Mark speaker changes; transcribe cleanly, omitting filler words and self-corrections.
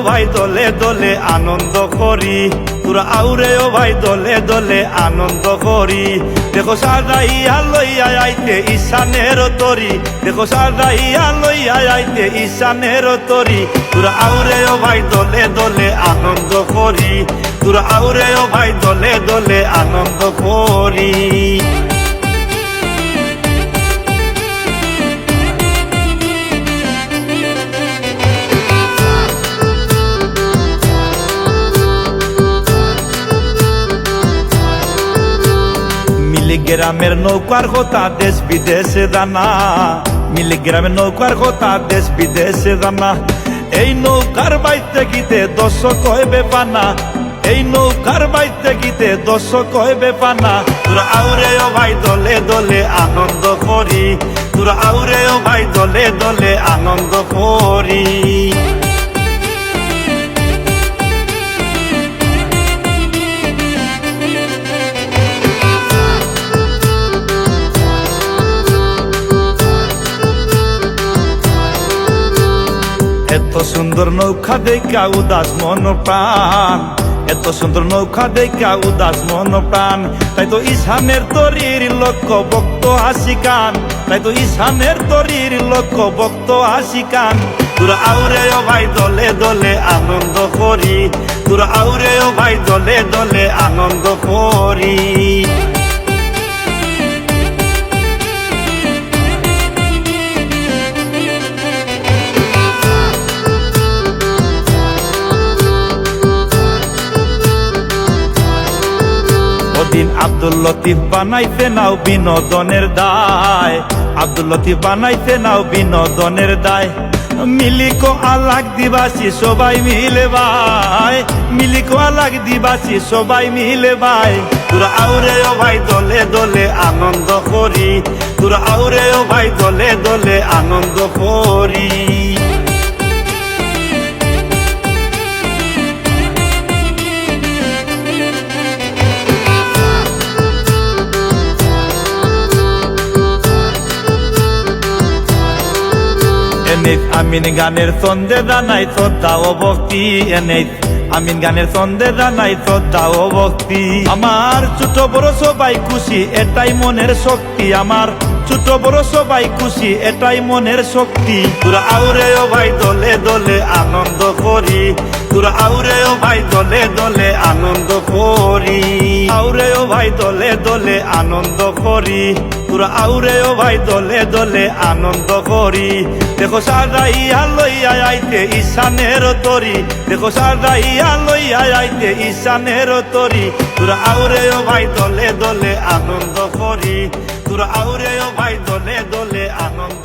Speaker 1: ভাই দলে দলে আনন্দ করি, তোরা আউরে ও ভাই দলে দলে আনন্দ করি। দেখো সাজাইয়া লইয়া আইতে ঈশানের তরি, দেখো সাজাইয়া লইয়া আইতে ঈশানের তরি। তোরা আউরে ও ভাই দলে দলে আনন্দ করি, তোরা আউরে ও ভাই দলে দলে আনন্দ করি। মিলিগ্রামের নৌকার কথা দেশ বিদেশে জানা, মিলিগ্রামের নৌকার কথা দেশ বিদেশে জানা। এই নৌকার বাইতে গীতে দর্শক হইবে পানা, এই নৌকার বাইতে গীতে দর্শক হইবে পানা। তোরা আউরে ও ভাই দলে দলে আনন্দ করি, তোরা আউরে ও ভাই দলে দলে আনন্দ করি। এত সুন্দর নৌকা দেখা উদাস মন প্রাণ, এত সুন্দর নৌকা দেখা উদাস মন প্রাণ। তাই তো ঈশানের তরির লক্ষ্য ভক্ত আশিকান, তাই তো ঈশানের তরির লক্ষ্য ভক্ত আশিকান। তোরা আউরে ও ভাই দলে দলে আনন্দ করি, তোরা আউরে ও ভাই দলে দলে আনন্দ করি। দিন আব্দুল লতিফ বানাইতে নাও বিনোদনের দায়, আব্দুল লতিফ বানাইতে নাও বিনোদনের দায়। মিলিকো আলাগ দিবাসী সবাই মিলে ভাই, মিলিকো আলাগ দিবাসী সবাই মিলে ভাই। তোরা আউরে ও ভাই দলে দলে আনন্দ করি, তোরা আউরে ও ভাই দলে দলে আনন্দ করি। আমিন গানের ছন্দে জানাই শ্রদ্ধা ও ভক্তি, এনে আমিন গানের ছন্দে জানাই শ্রদ্ধা ও ভক্তি। আমার ছোট বড় সবাই খুশি এটাই মনের শক্তি, আমার ছোট বড় সবাই খুশি এটাই মনের শক্তি। তোরা আউরে ও ভাই দলে দলে আনন্দ করি, তোরা আউরে ও ভাই দলে দলে আনন্দ করি। আউরে ও ভাই দলে দলে আনন্দ করি, তোরা আউরে ও ভাই দলে দলে আনন্দ করি। দেখো সাজাইয়া লইয়া আইতে ঈশানের তরি, দেখো সাজাইয়া লইয়া আইতে ঈশানের তরি। তোরা আউরে ও ভাই দলে দলে আনন্দ করি, তোরা আউরে ও ভাই দলে দলে আনন্দ